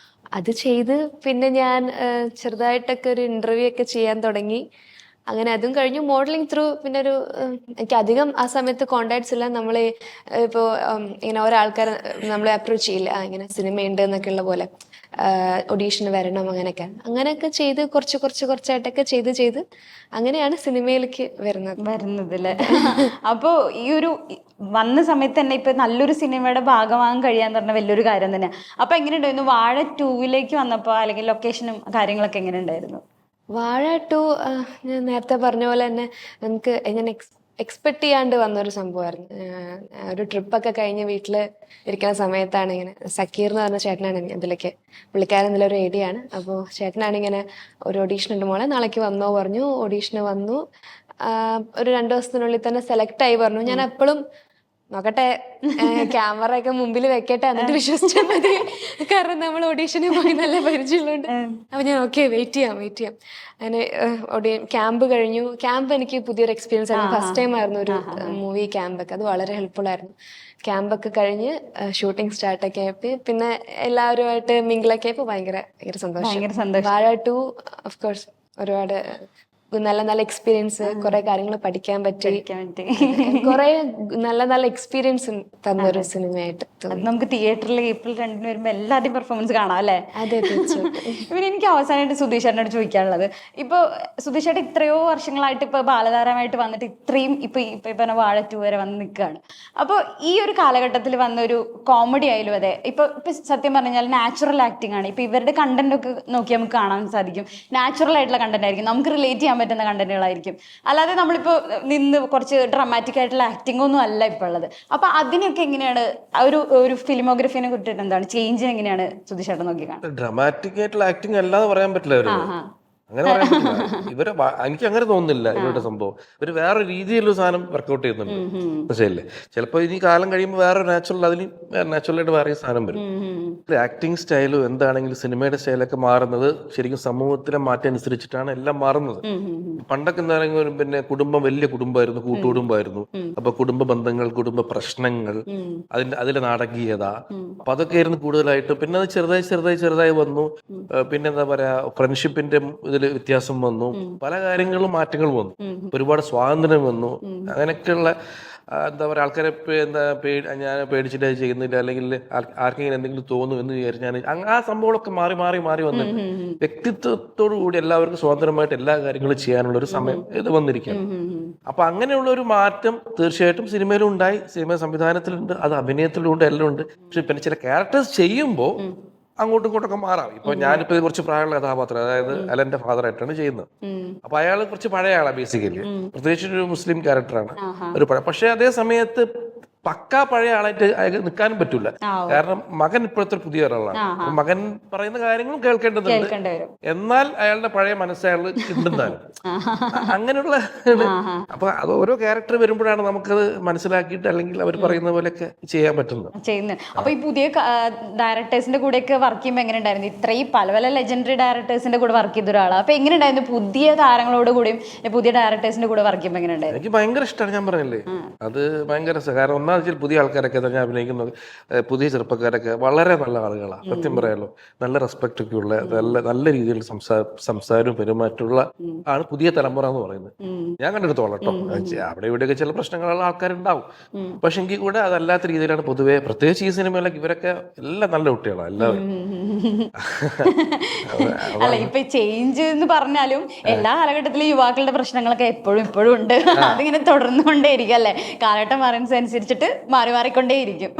അത് ചെയ്ത് പിന്നെ ഞാൻ ചെറുതായിട്ടൊക്കെ ഒരു ഇന്റർവ്യൂ ഒക്കെ ചെയ്യാൻ തുടങ്ങി. അങ്ങനെ അതും കഴിഞ്ഞു. മോഡലിംഗ് ത്രൂ പിന്നെ എനിക്ക് അധികം ആ സമയത്ത് കോണ്ടാക്ട്സ് ഇല്ല. നമ്മൾ ഇപ്പോൾ ഇങ്ങനെ ഒരാൾക്കാർ നമ്മളെ അപ്രോച്ച് ചെയ്യില്ല, ഇങ്ങനെ സിനിമയുണ്ട് എന്നൊക്കെ ഉള്ള പോലെ, ഒഡീഷന് വരണം അങ്ങനെയൊക്കെ ചെയ്ത് കുറച്ചായിട്ടൊക്കെ ചെയ്ത് അങ്ങനെയാണ് സിനിമയിലേക്ക് വരുന്നത് അല്ലേ? അപ്പോ ഈ ഒരു വന്ന സമയത്ത് തന്നെ ഇപ്പൊ നല്ലൊരു സിനിമയുടെ ഭാഗമാകാൻ കഴിയാന്ന് പറഞ്ഞ വലിയൊരു കാര്യം തന്നെ. അപ്പൊ എങ്ങനെ ഉണ്ടായിരുന്നു വാഴ 2 വന്നപ്പോ, അല്ലെങ്കിൽ ലൊക്കേഷനും കാര്യങ്ങളൊക്കെ എങ്ങനെ ഉണ്ടായിരുന്നു? വാഴ 2 ഞാൻ നേരത്തെ പറഞ്ഞ പോലെ തന്നെ നമുക്ക് ഞാൻ എക്സ്പെക്ട് ചെയ്യാണ്ട് വന്നൊരു സംഭവമായിരുന്നു. ഒരു ട്രിപ്പൊക്കെ കഴിഞ്ഞ് വീട്ടിൽ ഇരിക്കുന്ന സമയത്താണ് ഇങ്ങനെ സക്കീർ എന്ന് പറഞ്ഞ ചേട്ടനാണ് അതിലേക്ക്, പുള്ളിക്കാരൻ ഇതിലൊരു ഐഡിയാണ്. അപ്പോൾ ചേട്ടനാണ് ഇങ്ങനെ ഒരു ഓഡീഷൻ ഉണ്ട് മോളെ, നാളേക്ക് വന്നോ പറഞ്ഞു. ഓഡീഷന് വന്നു. ഒരു 2 ദിവസത്തിനുള്ളിൽ തന്നെ സെലക്ട് ആയി പറഞ്ഞു. ഞാൻ എപ്പോഴും നോക്കട്ടെ, ക്യാമറ ഒക്കെ മുമ്പിൽ വെക്കട്ടെ, എന്നിട്ട് വിശ്വസിച്ചാൽ മതി. കാരണം നമ്മൾ ഓഡീഷന് പോയി നല്ല പരിചയമുള്ളതുകൊണ്ട്. അപ്പൊ ഞാൻ ഓക്കെ വെയിറ്റ് ചെയ്യാം. അങ്ങനെ ക്യാമ്പ് കഴിഞ്ഞു. ക്യാമ്പ് എനിക്ക് പുതിയൊരു എക്സ്പീരിയൻസ് ആയിരുന്നു. ഫസ്റ്റ് ടൈം ആയിരുന്നു ഒരു മൂവി ക്യാമ്പൊക്കെ. അത് വളരെ ഹെൽപ്ഫുൾ ആയിരുന്നു. ക്യാമ്പൊക്കെ കഴിഞ്ഞ് ഷൂട്ടിംഗ് സ്റ്റാർട്ടൊക്കെ ആയപ്പോൾ പിന്നെ എല്ലാവരുമായിട്ട് മിങ്കിളൊക്കെ ആയപ്പോൾ ഭയങ്കര സന്തോഷം. വാഴ 2 ഓഫ് കോഴ്സ് ഒരുപാട് നല്ല എക്സ്പീരിയൻസ്, കുറെ കാര്യങ്ങൾ പഠിക്കാൻ പറ്റി, കുറെ നല്ല എക്സ്പീരിയൻസ് തന്നൊരു സിനിമയായിട്ട് നമുക്ക് തിയേറ്ററിൽ ഏപ്രിൽ 2 വരുമ്പോ എല്ലാവരുടെയും പെർഫോമൻസ് കാണാം അല്ലേ? അതെ. പിന്നെ എനിക്ക് അവസാനമായിട്ട് സുധീഷേട്ടനോട് ചോദിക്കാനുള്ളത്, ഇപ്പൊ സുധീഷേട്ടൻ ഇത്രയോ വർഷങ്ങളായിട്ട് ഇപ്പൊ ബാലതാരമായിട്ട് വന്നിട്ട് ഇത്രയും ഇപ്പൊ വാഴ 2 വരെ വന്ന് നിൽക്കുകയാണ്. അപ്പോൾ ഈ ഒരു കാലഘട്ടത്തിൽ വന്ന ഒരു കോമഡി ആയാലും അതെ, ഇപ്പൊ സത്യം പറഞ്ഞാൽ നാച്ചുറൽ ആക്ടിങ് ആണ്. ഇപ്പൊ ഇവരുടെ കണ്ടന്റ് ഒക്കെ നോക്കി നമുക്ക് കാണാൻ സാധിക്കും. നാച്ചുറൽ ആയിട്ടുള്ള കണ്ടന്റ് ആയിരിക്കും, നമുക്ക് റിലേറ്റ് ചെയ്യാൻ പറ്റുന്ന കണ്ടന്റുകളായിരിക്കും. അല്ലാതെ നമ്മളിപ്പോ നിന്ന് കുറച്ച് ഡ്രാമാറ്റിക് ആയിട്ടുള്ള ആക്ടിംഗ് ഒന്നും അല്ല ഇപ്പൊ ഉള്ളത്. അപ്പൊ അതിനൊക്കെ എങ്ങനെയാണ് ഒരു ഫിലിമോഗ്രഫിനെ കുറിച്ചിട്ട് എന്താണ് ചേഞ്ച്, എങ്ങനെയാണ് സുധീഷേട്ടൻ നോക്കി കാണുന്നത്? ഡ്രാമാറ്റിക് ആയിട്ടുള്ള ആക്ടിങ് അല്ലാതെ പറയാൻ പറ്റില്ല. അങ്ങനെ പറയാൻ പറ്റില്ല. എനിക്ക് അങ്ങനെ തോന്നുന്നില്ല ഇവരുടെ സംഭവം. ഇവര് വേറെ രീതിയിലുള്ള സാധനം വർക്കൗട്ട് ചെയ്യുന്നുണ്ട്. മനസ്സിലല്ലേ? ചിലപ്പോ ഇനി കാലം കഴിയുമ്പോൾ വേറെ നാച്ചുറലായിട്ട് വേറെ സാധനം വരും. ആക്ടിങ് സ്റ്റൈലും എന്താണെങ്കിലും സിനിമയുടെ സ്റ്റൈലൊക്കെ മാറുന്നത് ശരിക്കും സമൂഹത്തിലെ മാറ്റം അനുസരിച്ചിട്ടാണ് എല്ലാം മാറുന്നത്. പണ്ടൊക്കെ എന്താണെങ്കിലും പിന്നെ വലിയ കുടുംബമായിരുന്നു, കൂട്ടുകുടുംബമായിരുന്നു. അപ്പൊ കുടുംബ ബന്ധങ്ങൾ, കുടുംബ പ്രശ്നങ്ങൾ, അതിലെ നാടകീയത, അപ്പൊ അതൊക്കെ ആയിരുന്നു കൂടുതലായിട്ട്. പിന്നെ അത് ചെറുതായി വന്നു. പിന്നെ എന്താ പറയാ, ഫ്രണ്ട്ഷിപ്പിന്റെ വ്യത്യാസം വന്നു, പല കാര്യങ്ങളും മാറ്റങ്ങൾ വന്നു, ഒരുപാട് സ്വാതന്ത്ര്യം വന്നു. അങ്ങനെയൊക്കെയുള്ള എന്താ പറയുക, ആൾക്കാരെ ഞാൻ പേടിച്ചിട്ട് ചെയ്യുന്നില്ല, അല്ലെങ്കിൽ ആർക്കെങ്കിലും എന്തെങ്കിലും തോന്നും എന്ന് വിചാരിച്ചാൽ ആ സംഭവങ്ങളൊക്കെ മാറി വന്നിട്ട് വ്യക്തിത്വത്തോടു കൂടി എല്ലാവർക്കും സ്വതന്ത്രമായിട്ട് എല്ലാ കാര്യങ്ങളും ചെയ്യാനുള്ള ഒരു സമയം ഇത് വന്നിരിക്കുകയാണ്. അപ്പൊ അങ്ങനെയുള്ള ഒരു മാറ്റം തീർച്ചയായിട്ടും സിനിമയിലും ഉണ്ടായി, സിനിമ സംവിധാനത്തിലുണ്ട്, അത് അഭിനയത്തിലുണ്ട്, എല്ലാം ഉണ്ട്. പക്ഷെ പിന്നെ ചില ക്യാരക്ടേഴ്സ് ചെയ്യുമ്പോൾ അങ്ങോട്ടും ഇങ്ങോട്ടൊക്കെ മാറാം. ഇപ്പൊ ഞാനിപ്പോ കുറച്ച് പ്രായമുള്ള കഥാപാത്രം, അതായത് അലന്റെ ഫാദർ ആയിട്ടാണ് ചെയ്യുന്നത്. അപ്പൊ അയാൾ കുറച്ച് പഴയ ആളാണ് ബേസിക്കലി, പ്രത്യേകിച്ച് ഒരു മുസ്ലിം ക്യാരക്ടറാണ്, ഒരു പക്ഷെ അതേ സമയത്ത് പക്കാ പഴയ ആളായിട്ട് അയാൾക്ക് നിൽക്കാനും പറ്റൂല. കാരണം മകൻ ഇപ്പോഴത്തെ ഒരു പുതിയ ഒരാളാണ്. മകൻ പറയുന്ന കാര്യങ്ങളും കേൾക്കേണ്ടതുണ്ട്. കേൾക്കേണ്ടി വരും. എന്നാൽ അയാളുടെ പഴയ മനസ്സ് അയാൾ കിട്ടുന്നതാണ്. അങ്ങനെയുള്ള അപ്പൊ അത് ഓരോ ക്യാരക്ടർ വരുമ്പോഴാണ് നമുക്കത് മനസ്സിലാക്കിയിട്ട് അല്ലെങ്കിൽ അവർ പറയുന്ന പോലെയൊക്കെ ചെയ്യാൻ പറ്റുന്നത്. ചെയ്യുന്നത്. അപ്പൊ ഈ പുതിയ ഡയറക്ടേഴ്സിന്റെ കൂടെയൊക്കെ വർക്ക് ചെയ്യുമ്പോൾ എങ്ങനെ ഉണ്ടായിരുന്നു? ഇത്രയും പല പല ലെജൻഡറി ഡയറക്ടേഴ്സിന്റെ കൂടെ വർക്ക് ചെയ്ത ഒരാളാണ്. അപ്പൊ എങ്ങനെ ഉണ്ടായിരുന്നു പുതിയ താരങ്ങളോട് കൂടിയും പുതിയ ഡയറക്ടേഴ്സിന്റെ കൂടെ വർക്ക് ചെയ്യുമ്പോൾ എങ്ങനെ ഉണ്ടായിരുന്നു? എനിക്ക് ഭയങ്കര ഇഷ്ടമാണ്. ഞാൻ പറഞ്ഞില്ലേ, അത് ഭയങ്കര കാരണം ഒന്നാമത് വെച്ചാൽ പുതിയ ആൾക്കാരൊക്കെ ഞാൻ അഭിനയിക്കുന്നത്, പുതിയ ചെറുപ്പക്കാരൊക്കെ വളരെ നല്ല ആളുകളാണ്. സത്യം പറയാലോ, നല്ല റെസ്പെക്ട് ഒക്കെ ഉള്ള നല്ല രീതിയിൽ സംസാരവും പെരുമാറ്റമുള്ള ആണ് പുതിയ തലമുറ എന്ന് പറയുന്നത്. ഞാൻ കണ്ടെടുത്തോളാം കേട്ടോ. അവിടെ ഇവിടെയൊക്കെ ചില പ്രശ്നങ്ങളുള്ള ആൾക്കാരുണ്ടാവും. പക്ഷെ എങ്കിൽ കൂടെ അതല്ലാത്ത രീതിയിലാണ് പൊതുവെ, പ്രത്യേകിച്ച് ഈ സിനിമയിലൊക്കെ ഇവരൊക്കെ എല്ലാം നല്ല കുട്ടികളാണ് എല്ലാവരും. അല്ല, ഇപ്പൊ ചേഞ്ച് എന്ന് പറഞ്ഞാലും എല്ലാ കാലഘട്ടത്തിലും യുവാക്കളുടെ പ്രശ്നങ്ങളൊക്കെ ഇപ്പോഴും ഉണ്ട്. അതിങ്ങനെ തുടർന്നുകൊണ്ടേയിരിക്കും അല്ലെ, കാലഘട്ടം മാറുന്നതനുസരിച്ചിട്ട് മാറിക്കൊണ്ടേയിരിക്കും.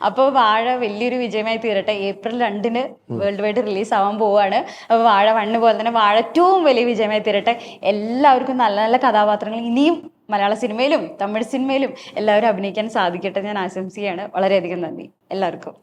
അപ്പോൾ വാഴ വലിയൊരു വിജയമായി തീരട്ടെ. April 2 വേൾഡ് വൈഡ് റിലീസ് ആവാൻ പോവുകയാണ്. അപ്പോൾ വാഴ 1 പോലെ തന്നെ വാഴ 2 വലിയ വിജയമായി തീരട്ടെ. എല്ലാവർക്കും നല്ല നല്ല കഥാപാത്രങ്ങൾ ഇനിയും മലയാള സിനിമയിലും തമിഴ് സിനിമയിലും എല്ലാവരും അഭിനയിക്കാൻ സാധിക്കട്ടെ ഞാൻ ആശംസിക്കുകയാണ്. വളരെയധികം നന്ദി എല്ലാവർക്കും.